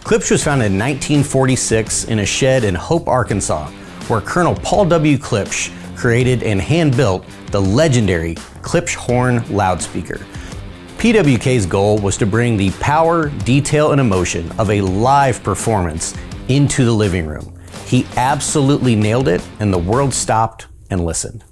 Klipsch was founded in 1946 in a shed in Hope, Arkansas, where Colonel Paul W. Klipsch created and hand-built the legendary Klipsch horn loudspeaker. PWK's goal was to bring the power, detail, and emotion of a live performance into the living room. He absolutely nailed it, and the world stopped and listened.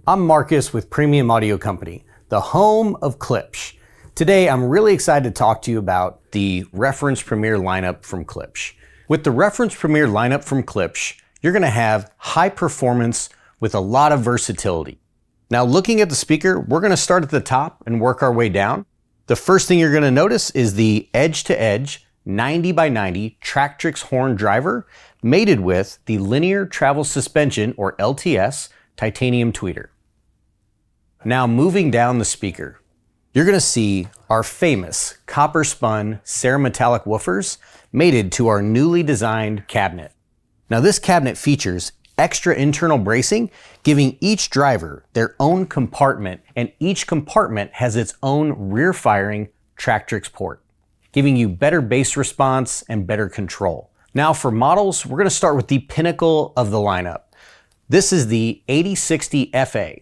I'm Marcus with Premium Audio Company, the home of Klipsch. Today, I'm really excited to talk to you about the Reference Premiere lineup from Klipsch. With the Reference Premiere lineup from Klipsch, you're going to have high performance with a lot of versatility. Now, looking at the speaker, we're going to start at the top and work our way down. The first thing you're going to notice is the edge-to-edge 90x90 Tractrix horn driver mated with the linear travel suspension, or LTS, titanium tweeter. Now, moving down the speaker, you're going to see our famous copper spun cerametallic woofers mated to our newly designed cabinet. Now, this cabinet features extra internal bracing, giving each driver their own compartment, and each compartment has its own rear-firing Tractrix port, giving you better bass response and better control. Now, for models, we're going to start with the pinnacle of the lineup. This is the 8060 FA.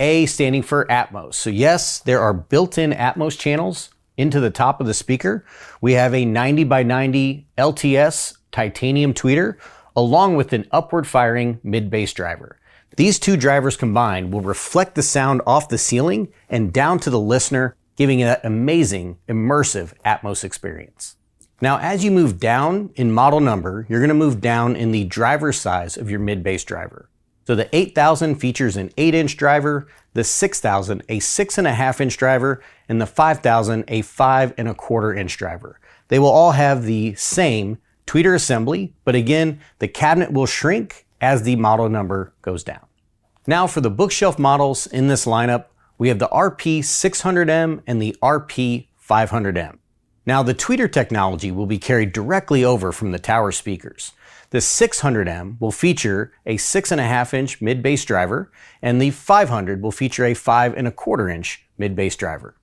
A standing for Atmos. So yes, there are built-in Atmos channels into the top of the speaker. We have a 90x90 LTS titanium tweeter, along with an upward firing mid-bass driver. These two drivers combined will reflect the sound off the ceiling and down to the listener, giving it that amazing, immersive Atmos experience. Now, as you move down in model number, you're gonna move down in the driver size of your mid-bass driver. So the 8000 features an 8-inch driver, the 6000 a 6.5-inch driver, and the 5000 a 5.25-inch driver. They will all have the same tweeter assembly, but again, the cabinet will shrink as the model number goes down. Now for the bookshelf models in this lineup, we have the RP600M and the RP500M. Now the tweeter technology will be carried directly over from the tower speakers. The 600M will feature a 6.5-inch mid-bass driver, and the 500 will feature a 5.25-inch mid-bass driver.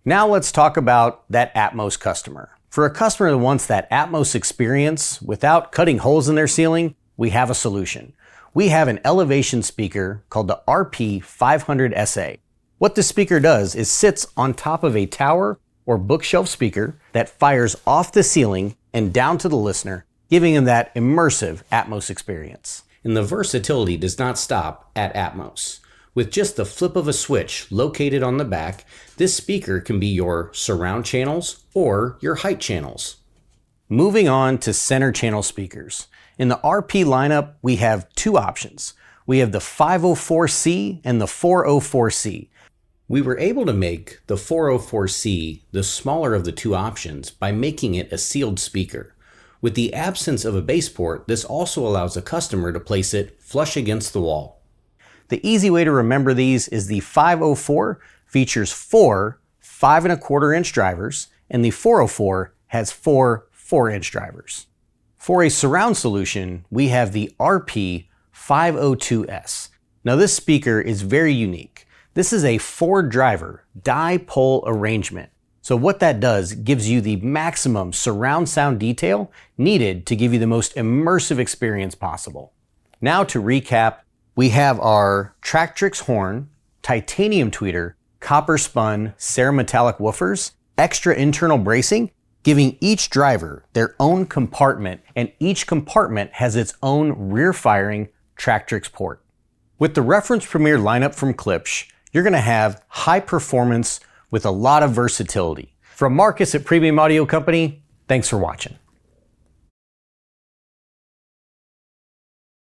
Now let's talk about that Atmos customer. For a customer that wants that Atmos experience without cutting holes in their ceiling, we have a solution. We have an elevation speaker called the RP500SA. What this speaker does is sits on top of a tower or bookshelf speaker that fires off the ceiling and down to the listener, giving them that immersive Atmos experience. And the versatility does not stop at Atmos. With just the flip of a switch located on the back, this speaker can be your surround channels or your height channels. Moving on to center channel speakers. In the RP lineup, we have two options. We have the 504C and the 404C. We were able to make the 404C the smaller of the two options by making it a sealed speaker. With the absence of a bass port, this also allows a customer to place it flush against the wall. The easy way to remember these is the 504 features 4 5.25-inch drivers, and the 404 has 4 4-inch drivers. For a surround solution, we have the RP502S. Now this speaker is very unique. This is a 4-driver dipole arrangement. So what that does gives you the maximum surround sound detail needed to give you the most immersive experience possible. Now to recap, we have our Tractrix horn, titanium tweeter, copper spun cerametallic woofers, extra internal bracing, giving each driver their own compartment, and each compartment has its own rear firing Tractrix port. With the Reference Premiere lineup from Klipsch, you're going to have high performance with a lot of versatility. From Marcus at Premium Audio Company, thanks for watching.